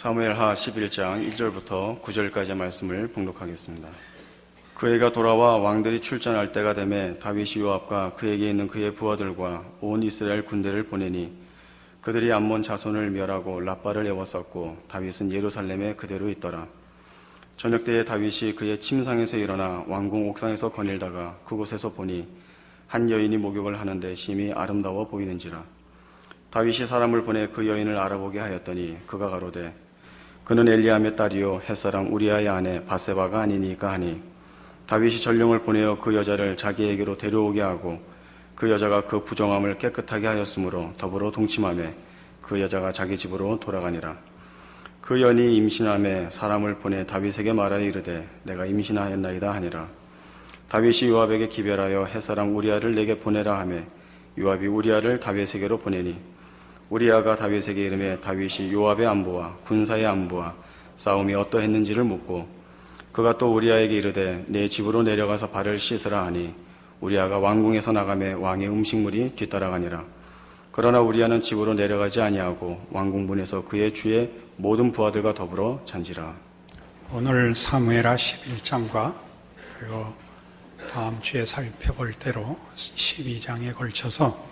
사무엘하 11장 1절부터 9절까지의 말씀을 봉독하겠습니다. 그 해가 돌아와 왕들이 출전할 때가 되매 다윗이 요압과 그에게 있는 그의 부하들과 온 이스라엘 군대를 보내니 그들이 암몬 자손을 멸하고 랍바를 에워쌌고 다윗은 예루살렘에 그대로 있더라. 저녁 때에 다윗이 그의 침상에서 일어나 왕궁 옥상에서 거닐다가 그곳에서 보니 한 여인이 목욕을 하는데 심히 아름다워 보이는지라. 다윗이 사람을 보내 그 여인을 알아보게 하였더니 그가 가로되 그는 엘리암의 딸이요 햇사람 우리아의 아내 바세바가 아니니까 하니 다윗이 전령을 보내어 그 여자를 자기에게로 데려오게 하고 그 여자가 그 부정함을 깨끗하게 하였으므로 더불어 동침하며 그 여자가 자기 집으로 돌아가니라. 그 여인이 임신함에 사람을 보내 다윗에게 말하여 이르되 내가 임신하였나이다 하니라. 다윗이 요압에게 기별하여 햇사람 우리아를 내게 보내라 하매 요압이 우리아를 다윗에게로 보내니 우리아가 다윗에게 이르매 다윗이 요압의 안부와 군사의 안부와 싸움이 어떠했는지를 묻고 그가 또 우리아에게 이르되 내 집으로 내려가서 발을 씻으라 하니 우리아가 왕궁에서 나가매 왕의 음식물이 뒤따라가니라. 그러나 우리아는 집으로 내려가지 아니하고 왕궁문에서 그의 주의 모든 부하들과 더불어 잔지라. 오늘 사무엘하 11장과 그리고 다음 주에 살펴볼 대로 12장에 걸쳐서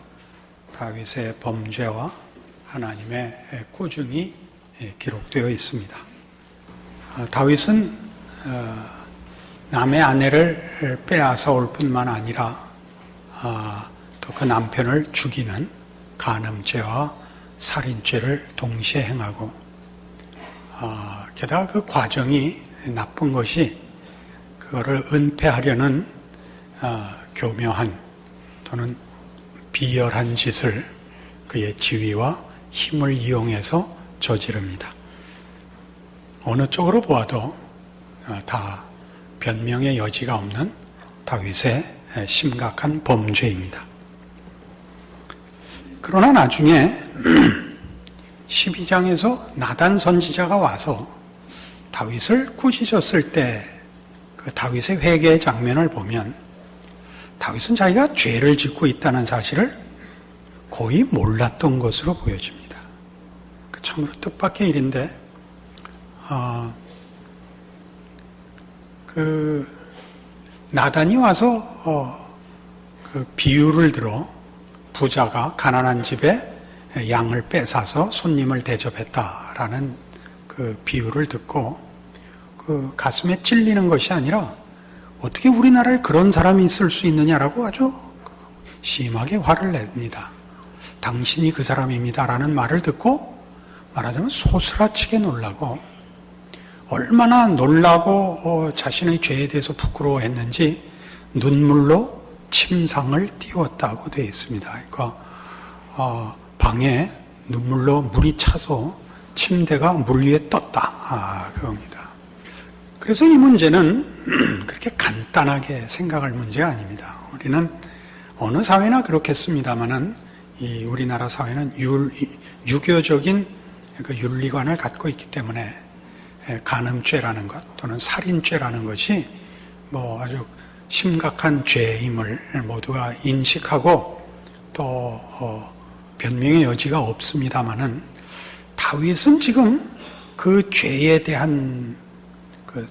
다윗의 범죄와 하나님의 꾸중이 기록되어 있습니다. 다윗은 남의 아내를 빼앗아 올 뿐만 아니라 또 그 남편을 죽이는 간음죄와 살인죄를 동시에 행하고 게다가 그 과정이 나쁜 것이 그거를 은폐하려는 교묘한 또는 비열한 짓을 그의 지위와 힘을 이용해서 저지릅니다. 어느 쪽으로 보아도 다 변명의 여지가 없는 다윗의 심각한 범죄입니다. 그러나 나중에 12장에서 나단 선지자가 와서 다윗을 꾸짖었을 때 그 다윗의 회개의 장면을 보면 다윗은 자기가 죄를 짓고 있다는 사실을 거의 몰랐던 것으로 보여집니다. 참으로 뜻밖의 일인데 그 나단이 와서 그 비유를 들어 부자가 가난한 집에 양을 뺏어서 손님을 대접했다라는 그 비유를 듣고 그 가슴에 찔리는 것이 아니라 어떻게 우리나라에 그런 사람이 있을 수 있느냐라고 아주 심하게 화를 냅니다. 당신이 그 사람입니다라는 말을 듣고 말하자면 소스라치게 놀라고 얼마나 놀라고 자신의 죄에 대해서 부끄러워했는지 눈물로 침상을 띄웠다고 되어 있습니다. 그러니까 방에 눈물로 물이 차서 침대가 물 위에 떴다. 그겁니다. 그래서 이 문제는 그렇게 간단하게 생각할 문제가 아닙니다. 우리는 어느 사회나 그렇겠습니다만은 이 우리나라 사회는 유교적인 그 윤리관을 갖고 있기 때문에 간음죄라는 것 또는 살인죄라는 것이 뭐 아주 심각한 죄임을 모두가 인식하고 또 변명의 여지가 없습니다만은 다윗은 지금 그 죄에 대한 그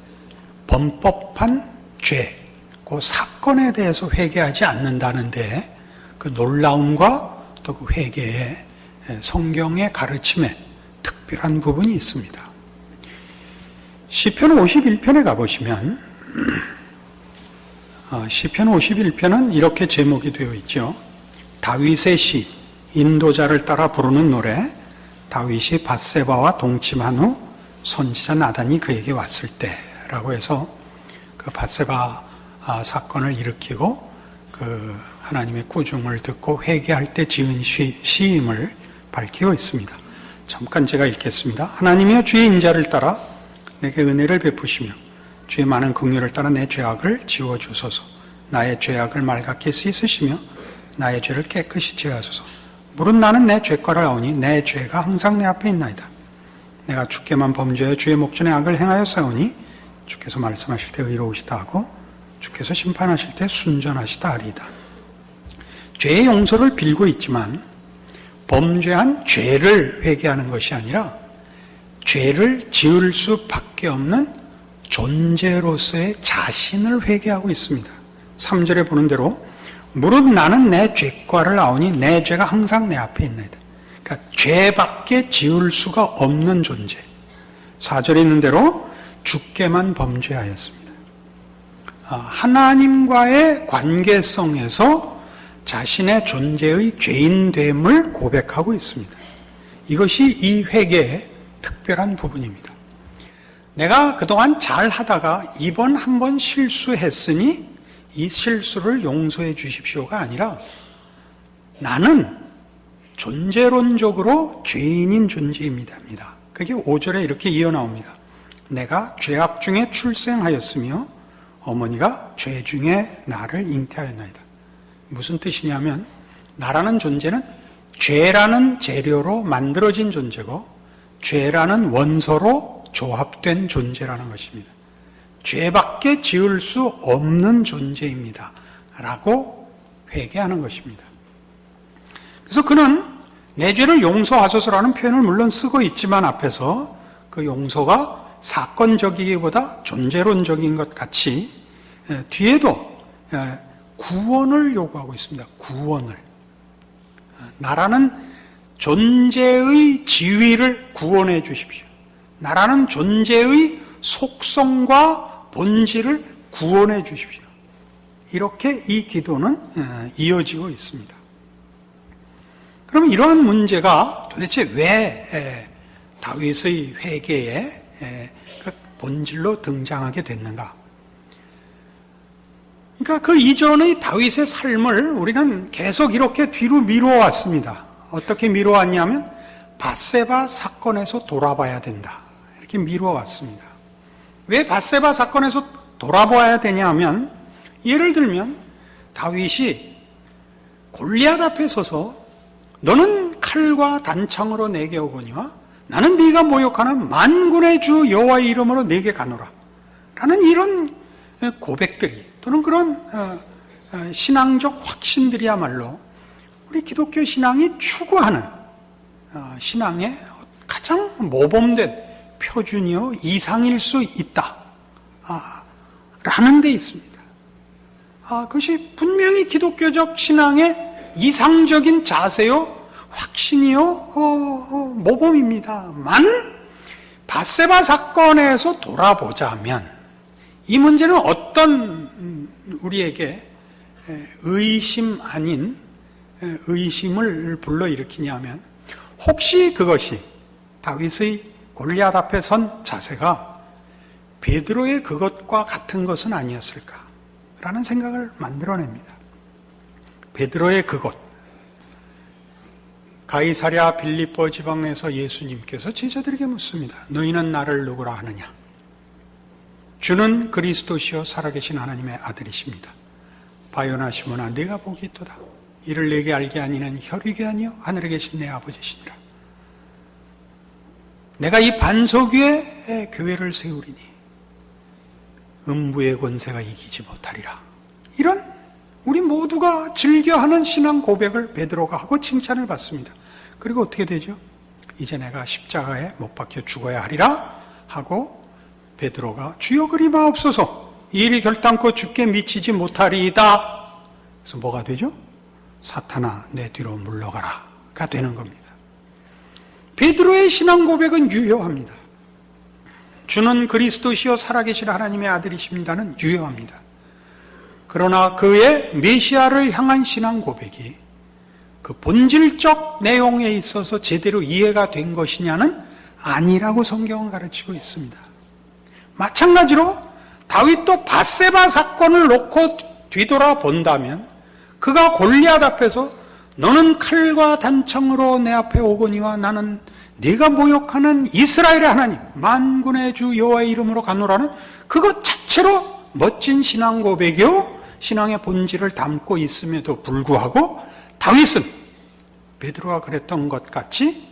범법한 죄, 그 사건에 대해서 회개하지 않는다는데 그 놀라움과 또 그 회개의 성경의 가르침에 특별한 부분이 있습니다. 시편 51편에 가보시면 시편 51편은 이렇게 제목이 되어 있죠. 다윗의 시, 인도자를 따라 부르는 노래, 다윗이 밧세바와 동침한 후 선지자 나단이 그에게 왔을 때라고 해서 그 밧세바 사건을 일으키고 그 하나님의 꾸중을 듣고 회개할 때 지은 시임을 밝히고 있습니다. 잠깐 제가 읽겠습니다. 하나님이여 주의 인자를 따라 내게 은혜를 베푸시며 주의 많은 긍휼을 따라 내 죄악을 지워주소서. 나의 죄악을 말갛게 씻으시며 나의 죄를 깨끗이 제하소서. 무릇 나는 내 죄과를 아오니 내 죄가 항상 내 앞에 있나이다. 내가 주께만 범죄하여 주의 목전에 악을 행하였사오니 주께서 말씀하실 때 의로우시다 하고 주께서 심판하실 때 순전하시다 하리이다. 죄의 용서를 빌고 있지만 범죄한 죄를 회개하는 것이 아니라 죄를 지을 수밖에 없는 존재로서의 자신을 회개하고 있습니다. 3절에 보는 대로 무릇 나는 내 죄과를 아오니 내 죄가 항상 내 앞에 있나이다. 그러니까 죄밖에 지을 수가 없는 존재. 4절에 있는 대로 주께만 범죄하였습니다. 하나님과의 관계성에서 자신의 존재의 죄인됨을 고백하고 있습니다. 이것이 이 회개의 특별한 부분입니다. 내가 그동안 잘 하다가 이번 한번 실수했으니 이 실수를 용서해 주십시오가 아니라 나는 존재론적으로 죄인인 존재입니다. 그게 5절에 이렇게 이어나옵니다. 내가 죄악 중에 출생하였으며 어머니가 죄 중에 나를 잉태하였나이다. 무슨 뜻이냐면 나라는 존재는 죄라는 재료로 만들어진 존재고 죄라는 원소로 조합된 존재라는 것입니다. 죄밖에 지을 수 없는 존재입니다. 라고 회개하는 것입니다. 그래서 그는 내 죄를 용서하소서라는 표현을 물론 쓰고 있지만 앞에서 그 용서가 사건적이기보다 존재론적인 것 같이 뒤에도 구원을 요구하고 있습니다. 구원을. 나라는 존재의 지위를 구원해 주십시오. 나라는 존재의 속성과 본질을 구원해 주십시오. 이렇게 이 기도는 이어지고 있습니다. 그러면 이러한 문제가 도대체 왜 다윗의 회개의 그 본질로 등장하게 됐는가? 그러니까 그 이전의 다윗의 삶을 우리는 계속 이렇게 뒤로 미뤄왔습니다. 어떻게 미뤄왔냐면 밧세바 사건에서 돌아봐야 된다. 이렇게 미뤄왔습니다. 왜 밧세바 사건에서 돌아봐야 되냐 하면 예를 들면 다윗이 골리앗 앞에 서서 너는 칼과 단창으로 내게 오거니와 나는 네가 모욕하는 만군의 주 여호와의 이름으로 내게 가노라 라는 이런 고백들이 또는 그런 신앙적 확신들이야말로 우리 기독교 신앙이 추구하는 신앙의 가장 모범된 표준이요 이상일 수 있다 라는 데 있습니다. 그것이 분명히 기독교적 신앙의 이상적인 자세요 확신이요 모범입니다만은 밧세바 사건에서 돌아보자면 이 문제는 어떤 우리에게 의심 아닌 의심을 불러일으키냐면 혹시 그것이 다윗의 골리앗 앞에 선 자세가 베드로의 그것과 같은 것은 아니었을까라는 생각을 만들어냅니다. 베드로의 그것, 가이사랴 빌립보 지방에서 예수님께서 제자들에게 묻습니다. 너희는 나를 누구라 하느냐? 주는 그리스도시요 살아계신 하나님의 아들이십니다. 바요나 시몬아 내가 복이 있도다. 이를 내게 알게 아니는 혈육이 아니요 하늘에 계신 내 아버지시니라. 내가 이 반석 위에 교회를 세우리니 음부의 권세가 이기지 못하리라. 이런 우리 모두가 즐겨하는 신앙 고백을 베드로가 하고 칭찬을 받습니다. 그리고 어떻게 되죠? 이제 내가 십자가에 못 박혀 죽어야 하리라 하고 베드로가 주여 그리 마옵소서 이 일이 결단코 주께 미치지 못하리이다. 그래서 뭐가 되죠? 사탄아 내 뒤로 물러가라가 되는 겁니다. 베드로의 신앙 고백은 유효합니다. 주는 그리스도시요 살아계신 하나님의 아들이십니다는 유효합니다. 그러나 그의 메시아를 향한 신앙 고백이 그 본질적 내용에 있어서 제대로 이해가 된 것이냐는 아니라고 성경은 가르치고 있습니다. 마찬가지로 다윗도 밧세바 사건을 놓고 뒤돌아본다면 그가 골리앗 앞에서 너는 칼과 단창으로 내 앞에 오거니와 나는 네가 모욕하는 이스라엘의 하나님 만군의 주 여호와의 이름으로 가노라는 그것 자체로 멋진 신앙 고백이요 신앙의 본질을 담고 있음에도 불구하고 다윗은 베드로가 그랬던 것 같이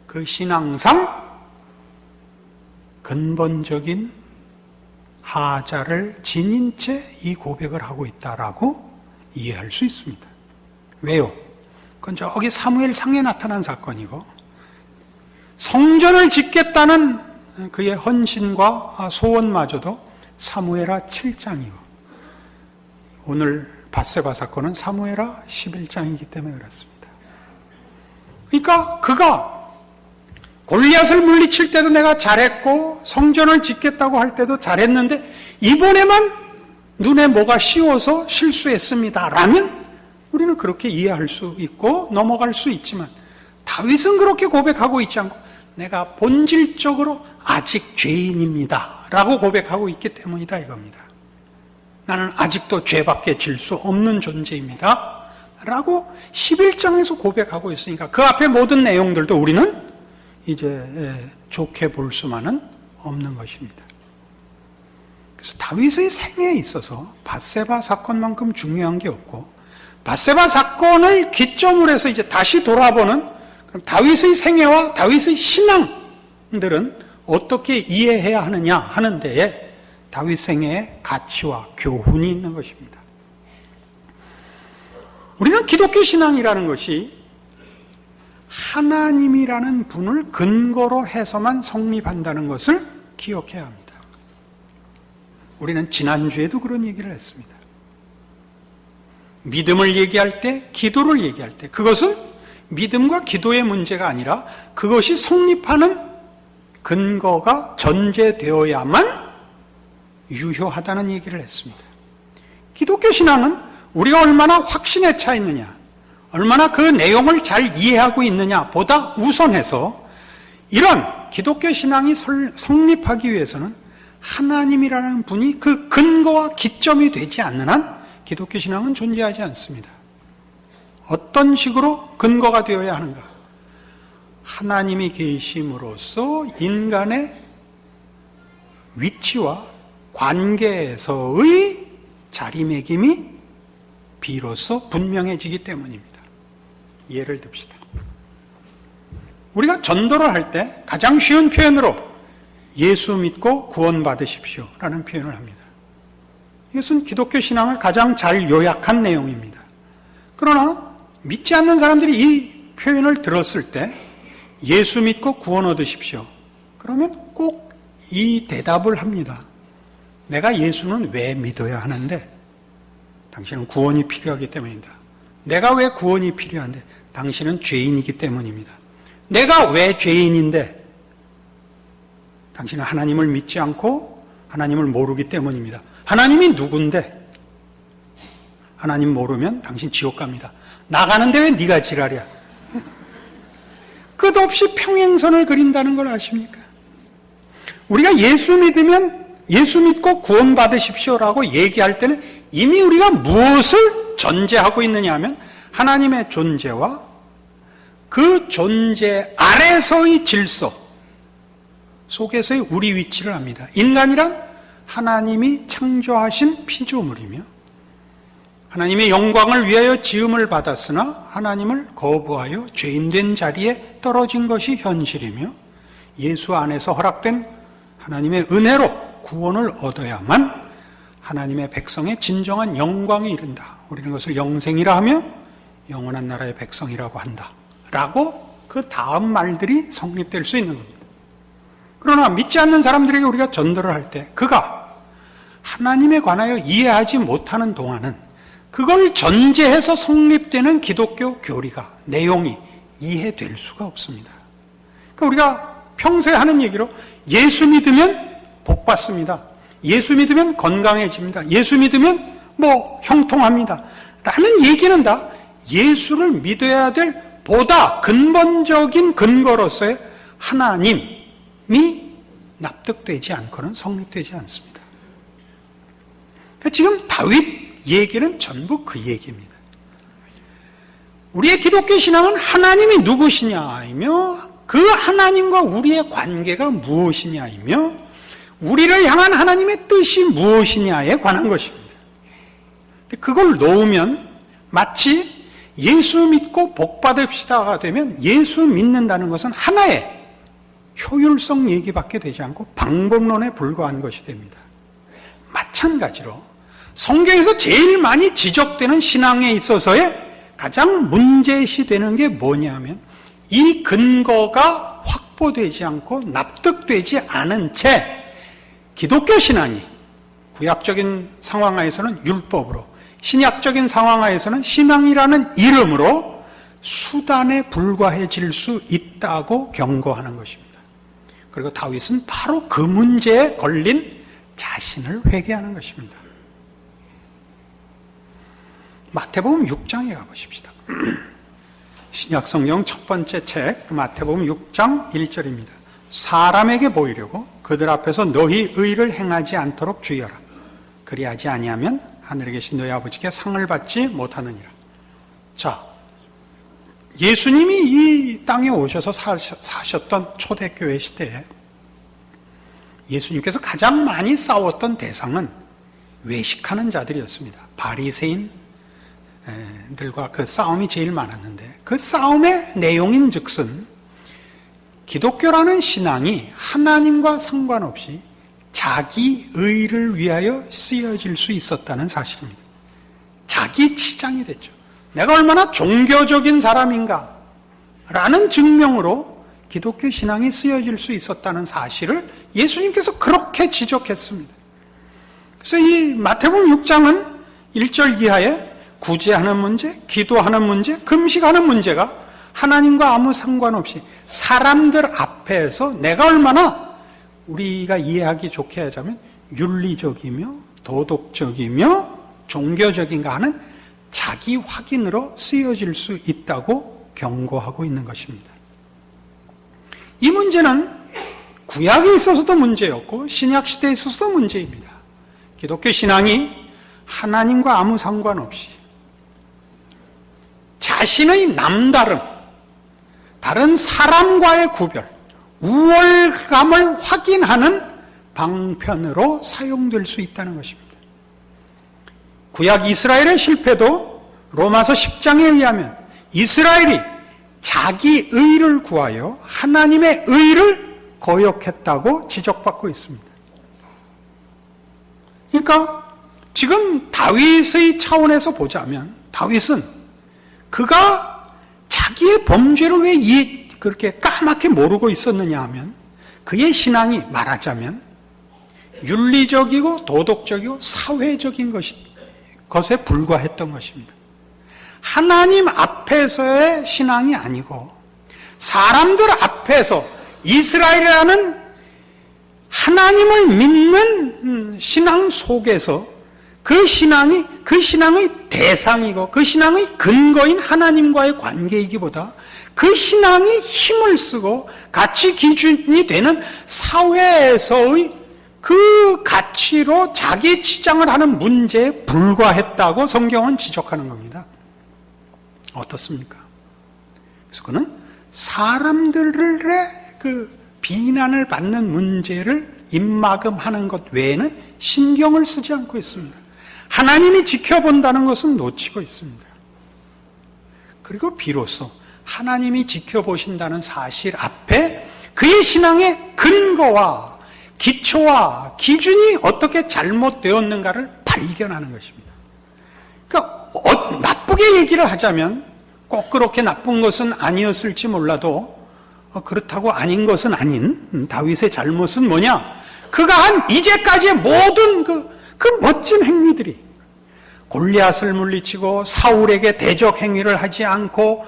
그 신앙상 근본적인 하자를 지닌 채 이 고백을 하고 있다라고 이해할 수 있습니다. 왜요? 그건 저기 사무엘 상에 나타난 사건이고 성전을 짓겠다는 그의 헌신과 소원마저도 사무엘하 7장이고 오늘 밧세바 사건은 사무엘하 11장이기 때문에 그렇습니다. 그러니까 그가 골리앗을 물리칠 때도 내가 잘했고 성전을 짓겠다고 할 때도 잘했는데 이번에만 눈에 뭐가 씌워서 실수했습니다 라면 우리는 그렇게 이해할 수 있고 넘어갈 수 있지만 다윗은 그렇게 고백하고 있지 않고 내가 본질적으로 아직 죄인입니다 라고 고백하고 있기 때문이다 이겁니다. 나는 아직도 죄밖에 질 수 없는 존재입니다 라고 11장에서 고백하고 있으니까 그 앞에 모든 내용들도 우리는 이제 좋게 볼 수만은 없는 것입니다. 그래서 다윗의 생애에 있어서 밧세바 사건만큼 중요한 게 없고 밧세바 사건을 기점으로 해서 이제 다시 돌아보는 그럼 다윗의 생애와 다윗의 신앙들은 어떻게 이해해야 하느냐 하는 데에 다윗 생애의 가치와 교훈이 있는 것입니다. 우리는 기독교 신앙이라는 것이 하나님이라는 분을 근거로 해서만 성립한다는 것을 기억해야 합니다. 우리는 지난주에도 그런 얘기를 했습니다. 믿음을 얘기할 때, 기도를 얘기할 때 그것은 믿음과 기도의 문제가 아니라 그것이 성립하는 근거가 전제되어야만 유효하다는 얘기를 했습니다. 기독교 신앙은 우리가 얼마나 확신에 차 있느냐, 얼마나 그 내용을 잘 이해하고 있느냐 보다 우선해서 이런 기독교 신앙이 성립하기 위해서는 하나님이라는 분이 그 근거와 기점이 되지 않는 한 기독교 신앙은 존재하지 않습니다. 어떤 식으로 근거가 되어야 하는가? 하나님이 계심으로써 인간의 위치와 관계에서의 자리매김이 비로소 분명해지기 때문입니다. 예를 듭시다. 우리가 전도를 할 때 가장 쉬운 표현으로 예수 믿고 구원받으십시오 라는 표현을 합니다. 이것은 기독교 신앙을 가장 잘 요약한 내용입니다. 그러나 믿지 않는 사람들이 이 표현을 들었을 때 예수 믿고 구원 얻으십시오. 그러면 꼭 이 대답을 합니다. 내가 예수는 왜 믿어야 하는데? 당신은 구원이 필요하기 때문입니다. 내가 왜 구원이 필요한데? 당신은 죄인이기 때문입니다. 내가 왜 죄인인데? 당신은 하나님을 믿지 않고 하나님을 모르기 때문입니다. 하나님이 누군데? 하나님 모르면 당신 지옥 갑니다. 나가는데 왜 네가 지랄이야? 끝없이 평행선을 그린다는 걸 아십니까? 우리가 예수 믿고 구원받으십시오라고 얘기할 때는 이미 우리가 무엇을 전제하고 있느냐 하면 하나님의 존재와 그 존재 아래서의 질서 속에서의 우리 위치를 압니다. 인간이란 하나님이 창조하신 피조물이며 하나님의 영광을 위하여 지음을 받았으나 하나님을 거부하여 죄인된 자리에 떨어진 것이 현실이며 예수 안에서 허락된 하나님의 은혜로 구원을 얻어야만 하나님의 백성의 진정한 영광에 이른다. 우리는 그것을 영생이라 하며 영원한 나라의 백성이라고 한다. 라고 그 다음 말들이 성립될 수 있는 겁니다. 그러나 믿지 않는 사람들에게 우리가 전도를 할 때 그가 하나님에 관하여 이해하지 못하는 동안은 그걸 전제해서 성립되는 기독교 교리가, 내용이 이해될 수가 없습니다. 그러니까 우리가 평소에 하는 얘기로 예수 믿으면 복 받습니다. 예수 믿으면 건강해집니다. 예수 믿으면 형통합니다. 라는 얘기는 다 예수를 믿어야 될 보다 근본적인 근거로서의 하나님이 납득되지 않고는 성립되지 않습니다. 그러니까 지금 다윗 얘기는 전부 그 얘기입니다. 우리의 기독교 신앙은 하나님이 누구시냐이며 그 하나님과 우리의 관계가 무엇이냐이며 우리를 향한 하나님의 뜻이 무엇이냐에 관한 것입니다. 그걸 놓으면 마치 예수 믿고 복 받읍시다가 되면 예수 믿는다는 것은 하나의 효율성 얘기밖에 되지 않고 방법론에 불과한 것이 됩니다. 마찬가지로 성경에서 제일 많이 지적되는 신앙에 있어서의 가장 문제시되는 게 뭐냐면 이 근거가 확보되지 않고 납득되지 않은 채 기독교 신앙이 구약적인 상황하에서는 율법으로, 신약적인 상황하에서는 신앙이라는 이름으로 수단에 불과해질 수 있다고 경고하는 것입니다. 그리고 다윗은 바로 그 문제에 걸린 자신을 회개하는 것입니다. 마태복음 6장에 가보십시다. 신약성경 첫 번째 책 마태복음 6장 1절입니다. 사람에게 보이려고 그들 앞에서 너희 의를 행하지 않도록 주의하라. 그리하지 아니하면 하늘에 계신 너희 아버지께 상을 받지 못하느니라. 자, 예수님이 이 땅에 오셔서 사셨던 초대교회 시대에 예수님께서 가장 많이 싸웠던 대상은 외식하는 자들이었습니다. 바리새인들과 그 싸움이 제일 많았는데, 그 싸움의 내용인 즉슨 기독교라는 신앙이 하나님과 상관없이 자기 의를 위하여 쓰여질 수 있었다는 사실입니다. 자기 치장이 됐죠. 내가 얼마나 종교적인 사람인가 라는 증명으로 기독교 신앙이 쓰여질 수 있었다는 사실을 예수님께서 그렇게 지적했습니다. 그래서 이 마태복음 6장은 1절 이하에 구제하는 문제, 기도하는 문제, 금식하는 문제가 하나님과 아무 상관없이 사람들 앞에서 내가 얼마나, 우리가 이해하기 좋게 하자면 윤리적이며 도덕적이며 종교적인가 하는 자기 확인으로 쓰여질 수 있다고 경고하고 있는 것입니다. 이 문제는 구약에 있어서도 문제였고 신약 시대에 있어서도 문제입니다. 기독교 신앙이 하나님과 아무 상관없이 자신의 남다름, 다른 사람과의 구별, 우월감을 확인하는 방편으로 사용될 수 있다는 것입니다. 구약 이스라엘의 실패도 로마서 10장에 의하면 이스라엘이 자기 의를 구하여 하나님의 의를 거역했다고 지적받고 있습니다. 그러니까 지금 다윗의 차원에서 보자면 다윗은 그가 자기의 범죄를 왜 그렇게 까맣게 모르고 있었느냐 하면 그의 신앙이 말하자면 윤리적이고 도덕적이고 사회적인 것에 불과했던 것입니다. 하나님 앞에서의 신앙이 아니고 사람들 앞에서 이스라엘이라는 하나님을 믿는 신앙 속에서 그 신앙의 대상이고 그 신앙의 근거인 하나님과의 관계이기보다 그 신앙이 힘을 쓰고 가치 기준이 되는 사회에서의 그 가치로 자기 치장을 하는 문제에 불과했다고 성경은 지적하는 겁니다. 어떻습니까? 그래서 그는 사람들의 그 비난을 받는 문제를 입막음하는 것 외에는 신경을 쓰지 않고 있습니다. 하나님이 지켜본다는 것은 놓치고 있습니다. 그리고 비로소 하나님이 지켜보신다는 사실 앞에 그의 신앙의 근거와 기초와 기준이 어떻게 잘못되었는가를 발견하는 것입니다. 그러니까 나쁘게 얘기를 하자면 꼭 그렇게 나쁜 것은 아니었을지 몰라도 그렇다고 아닌 것은 아닌 다윗의 잘못은 뭐냐? 그가 한 이제까지의 모든 그 멋진 행위들이 골리앗을 물리치고 사울에게 대적 행위를 하지 않고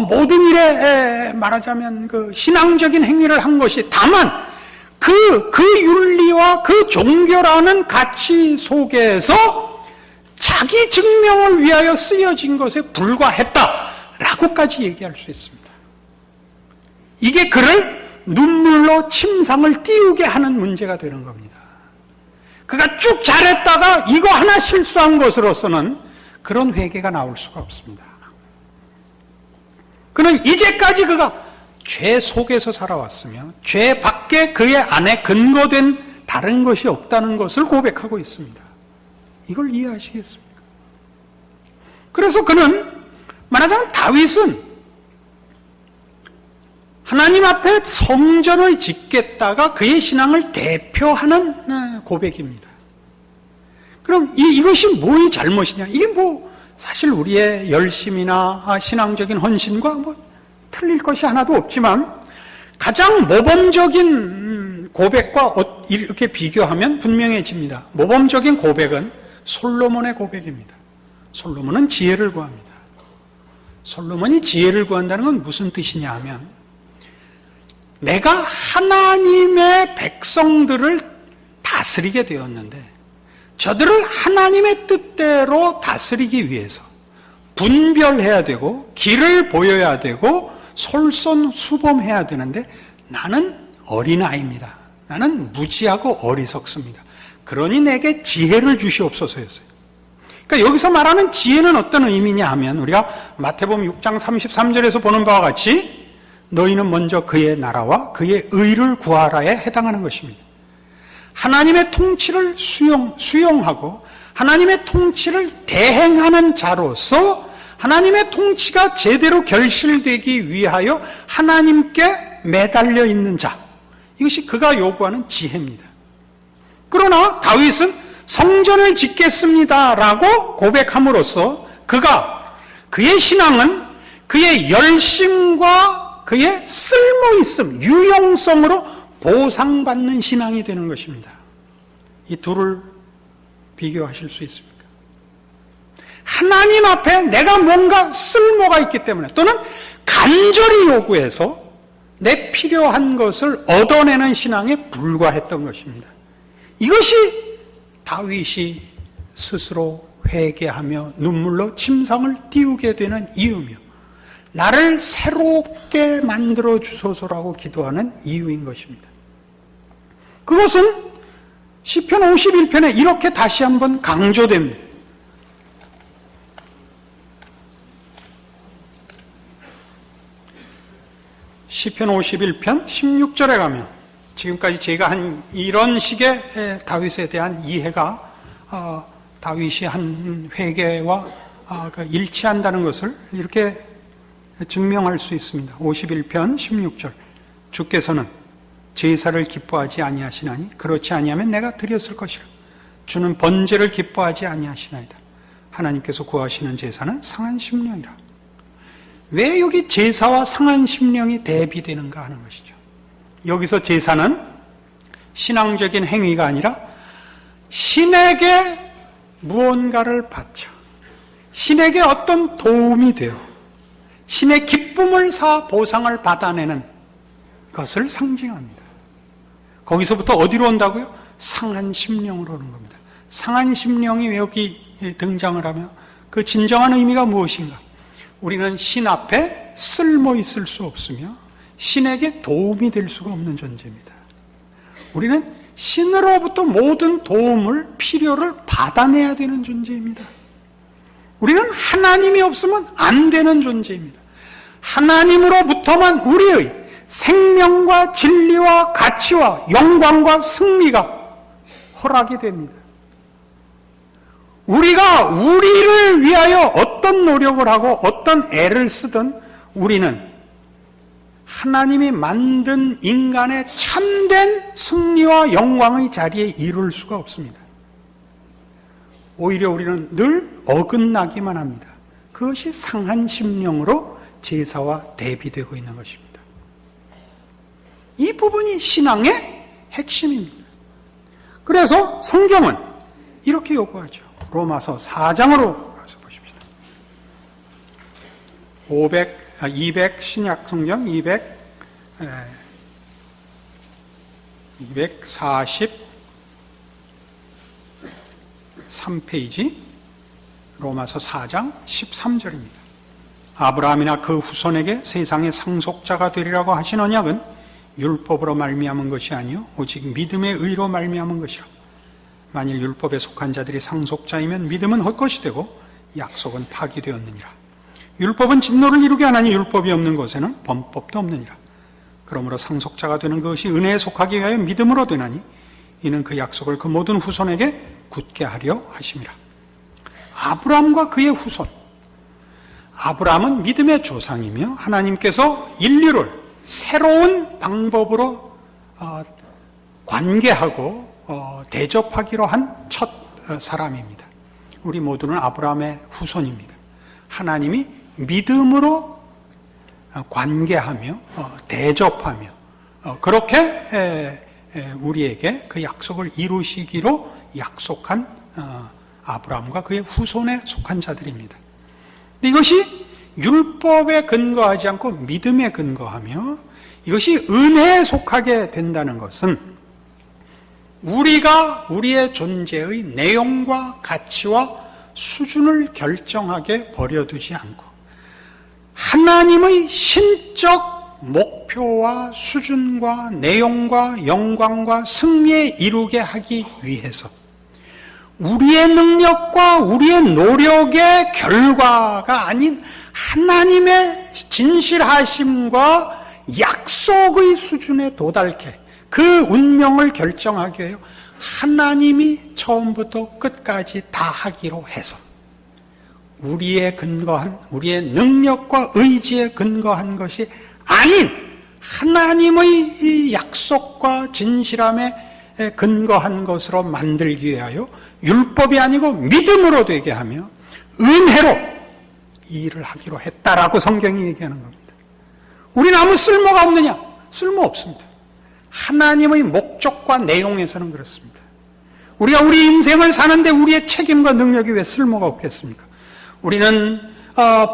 모든 일에 말하자면 그 신앙적인 행위를 한 것이 다만 그 윤리와 그 종교라는 가치 속에서 자기 증명을 위하여 쓰여진 것에 불과했다라고까지 얘기할 수 있습니다. 이게 그를 눈물로 침상을 띄우게 하는 문제가 되는 겁니다. 그가 쭉 잘했다가 이거 하나 실수한 것으로서는 그런 회개가 나올 수가 없습니다. 그는 이제까지 그가 죄 속에서 살아왔으며 죄 밖에 그의 안에 근거된 다른 것이 없다는 것을 고백하고 있습니다. 이걸 이해하시겠습니까? 그래서 그는 말하자면 다윗은 하나님 앞에 성전을 짓겠다가 그의 신앙을 대표하는 고백입니다. 그럼 이것이 뭐의 잘못이냐? 이게 사실 우리의 열심이나 신앙적인 헌신과 틀릴 것이 하나도 없지만 가장 모범적인 고백과 이렇게 비교하면 분명해집니다. 모범적인 고백은 솔로몬의 고백입니다. 솔로몬은 지혜를 구합니다. 솔로몬이 지혜를 구한다는 건 무슨 뜻이냐 하면, 내가 하나님의 백성들을 다스리게 되었는데 저들을 하나님의 뜻대로 다스리기 위해서 분별해야 되고 길을 보여야 되고 솔선수범해야 되는데 나는 어린아이입니다. 나는 무지하고 어리석습니다. 그러니 내게 지혜를 주시옵소서였어요. 그러니까 여기서 말하는 지혜는 어떤 의미냐 하면, 우리가 마태복음 6장 33절에서 보는 바와 같이 너희는 먼저 그의 나라와 그의 의를 구하라에 해당하는 것입니다. 하나님의 통치를 수용하고 하나님의 통치를 대행하는 자로서 하나님의 통치가 제대로 결실되기 위하여 하나님께 매달려 있는 자, 이것이 그가 요구하는 지혜입니다. 그러나 다윗은 성전을 짓겠습니다라고 고백함으로써 그의 신앙은 그의 열심과 그의 쓸모있음, 유용성으로 보상받는 신앙이 되는 것입니다. 이 둘을 비교하실 수 있습니까? 하나님 앞에 내가 뭔가 쓸모가 있기 때문에, 또는 간절히 요구해서 내 필요한 것을 얻어내는 신앙에 불과했던 것입니다. 이것이 다윗이 스스로 회개하며 눈물로 침상을 띄우게 되는 이유며, 나를 새롭게 만들어 주소서라고 기도하는 이유인 것입니다. 그것은 시편 51편에 이렇게 다시 한번 강조됩니다. 시편 51편 16절에 가면, 지금까지 제가 한 이런 식의 다윗에 대한 이해가 다윗이 한 회개와 일치한다는 것을 이렇게 증명할 수 있습니다. 51편 16절, 주께서는 제사를 기뻐하지 아니하시나니 그렇지 아니하면 내가 드렸을 것이라. 주는 번제를 기뻐하지 아니하시나이다. 하나님께서 구하시는 제사는 상한 심령이라. 왜 여기 제사와 상한 심령이 대비되는가 하는 것이죠. 여기서 제사는 신앙적인 행위가 아니라 신에게 무언가를 바쳐 신에게 어떤 도움이 되어 신의 기쁨을 사 보상을 받아내는 것을 상징합니다. 거기서부터 어디로 온다고요? 상한 심령으로 오는 겁니다. 상한 심령이 왜 여기 등장을 하며, 그 진정한 의미가 무엇인가? 우리는 신 앞에 쓸모 있을 수 없으며 신에게 도움이 될 수가 없는 존재입니다. 우리는 신으로부터 모든 도움을, 필요를 받아내야 되는 존재입니다. 우리는 하나님이 없으면 안 되는 존재입니다. 하나님으로부터만 우리의 생명과 진리와 가치와 영광과 승리가 허락이 됩니다. 우리가 우리를 위하여 어떤 노력을 하고 어떤 애를 쓰든 우리는 하나님이 만든 인간의 참된 승리와 영광의 자리에 이룰 수가 없습니다. 오히려 우리는 늘 어긋나기만 합니다. 그것이 상한 심령으로 제사와 대비되고 있는 것입니다. 이 부분이 신앙의 핵심입니다. 그래서 성경은 이렇게 요구하죠. 로마서 4장으로 가서 보십시다. 200 신약 성경 243페이지 로마서 4장 13절입니다. 아브라함이나 그 후손에게 세상의 상속자가 되리라고 하신 언약은 율법으로 말미암은 것이 아니요 오직 믿음의 의로 말미암은 것이라. 만일 율법에 속한 자들이 상속자이면 믿음은 헛것이 되고 약속은 파기되었느니라. 율법은 진노를 이루게 하나니 율법이 없는 곳에는 범법도 없느니라. 그러므로 상속자가 되는 것이 은혜에 속하기 위하여 믿음으로 되나니 이는 그 약속을 그 모든 후손에게 굳게 하려 하심이라. 아브라함과 그의 후손, 아브라함은 믿음의 조상이며 하나님께서 인류를 새로운 방법으로 관계하고 대접하기로 한 첫 사람입니다. 우리 모두는 아브라함의 후손입니다. 하나님이 믿음으로 관계하며 대접하며 그렇게 우리에게 그 약속을 이루시기로 약속한 아브라함과 그의 후손에 속한 자들입니다. 이것이 율법에 근거하지 않고 믿음에 근거하며 이것이 은혜에 속하게 된다는 것은 우리가 우리의 존재의 내용과 가치와 수준을 결정하게 버려두지 않고 하나님의 신적 목표와 수준과 내용과 영광과 승리에 이루게 하기 위해서 우리의 능력과 우리의 노력의 결과가 아닌 하나님의 진실하심과 약속의 수준에 도달케 그 운명을 결정하기 위해 하나님이 처음부터 끝까지 다 하기로 해서 우리의 근거한 우리의 능력과 의지에 근거한 것이 아닌 하나님의 이 약속과 진실함에 근거한 것으로 만들기 위하여 율법이 아니고 믿음으로 되게 하며 은혜로 이 일을 하기로 했다라고 성경이 얘기하는 겁니다. 우리는 아무 쓸모가 없느냐? 쓸모 없습니다. 하나님의 목적과 내용에서는 그렇습니다. 우리가 우리 인생을 사는데 우리의 책임과 능력이 왜 쓸모가 없겠습니까? 우리는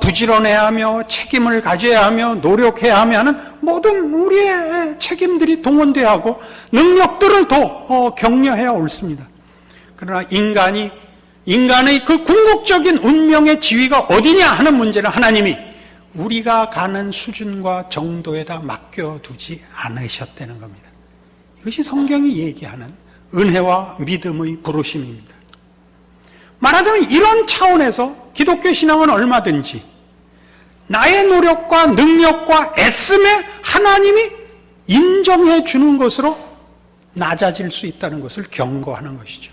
부지런해야 하며 책임을 가져야 하며 노력해야 하면 모든 우리의 책임들이 동원돼야 하고 능력들을 더 격려해야 옳습니다. 그러나 인간의 그 궁극적인 운명의 지위가 어디냐 하는 문제는 하나님이 우리가 가는 수준과 정도에다 맡겨두지 않으셨다는 겁니다. 이것이 성경이 얘기하는 은혜와 믿음의 부르심입니다. 말하자면 이런 차원에서 기독교 신앙은 얼마든지 나의 노력과 능력과 애씀에 하나님이 인정해 주는 것으로 낮아질 수 있다는 것을 경고하는 것이죠.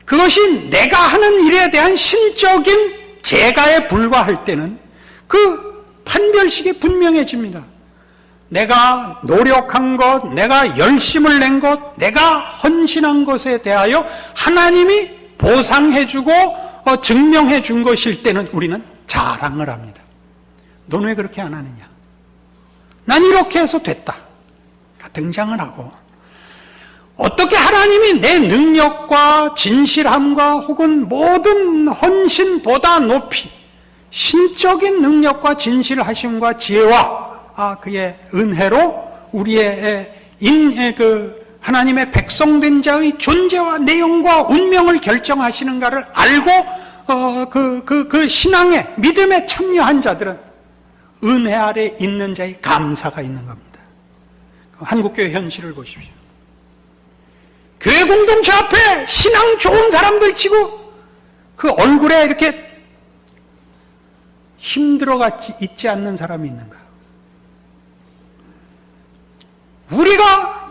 그것이 내가 하는 일에 대한 신적인 재가에 불과할 때는 그 판별식이 분명해집니다. 내가 노력한 것, 내가 열심을 낸 것, 내가 헌신한 것에 대하여 하나님이 보상해주고 증명해 준 것일 때는 우리는 자랑을 합니다. 너는 왜 그렇게 안 하느냐? 난 이렇게 해서 됐다. 등장을 하고 어떻게 하나님이 내 능력과 진실함과 혹은 모든 헌신보다 높이 신적인 능력과 진실하심과 지혜와 그의 은혜로 우리의 하나님의 백성된 자의 존재와 내용과 운명을 결정하시는가를 알고 그 신앙의 믿음에 참여한 자들은 은혜 아래 있는 자의 감사가 있는 겁니다. 한국교회 현실을 보십시오. 교회 공동체 앞에 신앙 좋은 사람들 치고 그 얼굴에 이렇게 힘들어같이 있지 않는 사람이 있는가?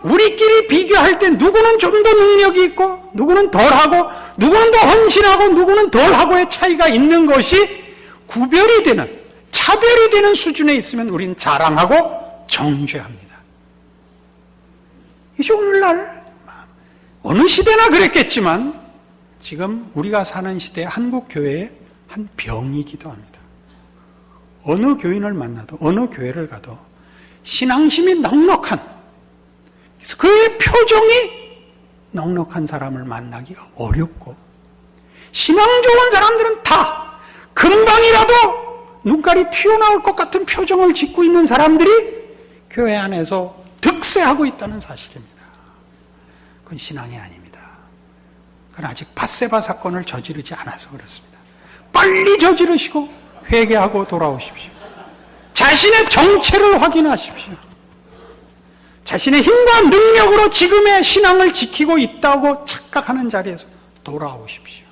우리끼리 비교할 때 누구는 좀 더 능력이 있고 누구는 덜하고 누구는 더 헌신하고 누구는 덜하고의 차이가 있는 것이 구별이 되는 차별이 되는 수준에 있으면 우리는 자랑하고 정죄합니다. 이제 오늘날 어느 시대나 그랬겠지만 지금 우리가 사는 시대의 한국 교회의 한 병이기도 합니다. 어느 교인을 만나도 어느 교회를 가도 신앙심이 넉넉한 그의 표정이 넉넉한 사람을 만나기가 어렵고 신앙 좋은 사람들은 다 금방이라도 눈깔이 튀어나올 것 같은 표정을 짓고 있는 사람들이 교회 안에서 득세하고 있다는 사실입니다. 그건 신앙이 아닙니다. 그건 아직 밧세바 사건을 저지르지 않아서 그렇습니다. 빨리 저지르시고 회개하고 돌아오십시오. 자신의 정체를 확인하십시오. 자신의 힘과 능력으로 지금의 신앙을 지키고 있다고 착각하는 자리에서 돌아오십시오.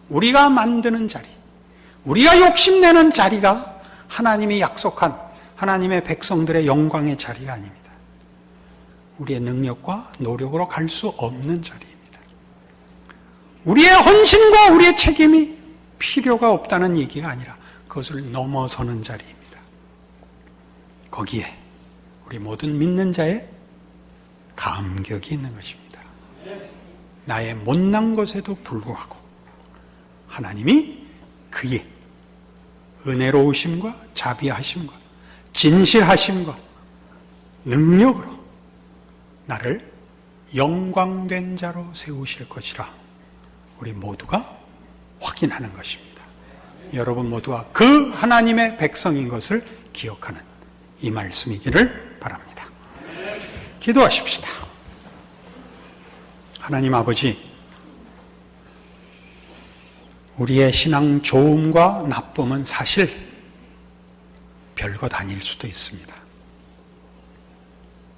우리가 만드는 자리, 우리가 욕심내는 자리가 하나님이 약속한 하나님의 백성들의 영광의 자리가 아닙니다. 우리의 능력과 노력으로 갈 수 없는 자리입니다. 우리의 헌신과 우리의 책임이 필요가 없다는 얘기가 아니라 그것을 넘어서는 자리입니다. 거기에 우리 모든 믿는 자의 감격이 있는 것입니다. 나의 못난 것에도 불구하고 하나님이 그의 은혜로우심과 자비하심과 진실하심과 능력으로 나를 영광된 자로 세우실 것이라 우리 모두가 확인하는 것입니다. 여러분 모두가 그 하나님의 백성인 것을 기억하는 이 말씀이기를 바랍니다. 기도하십시다. 하나님 아버지, 우리의 신앙 좋음과 나쁨은 사실 별것 아닐 수도 있습니다.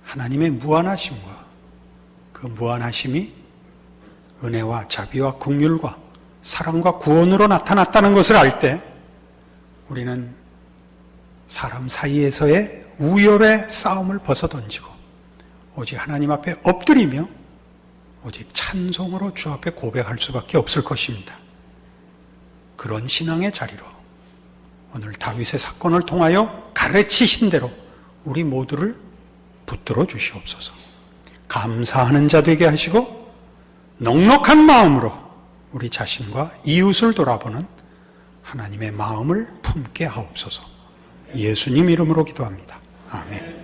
하나님의 무한하심과 그 무한하심이 은혜와 자비와 긍휼과 사랑과 구원으로 나타났다는 것을 알 때 우리는 사람 사이에서의 우열의 싸움을 벗어던지고 오직 하나님 앞에 엎드리며 오직 찬송으로 주 앞에 고백할 수밖에 없을 것입니다. 그런 신앙의 자리로 오늘 다윗의 사건을 통하여 가르치신 대로 우리 모두를 붙들어 주시옵소서. 감사하는 자 되게 하시고 넉넉한 마음으로 우리 자신과 이웃을 돌아보는 하나님의 마음을 품게 하옵소서. 예수님 이름으로 기도합니다. 아멘.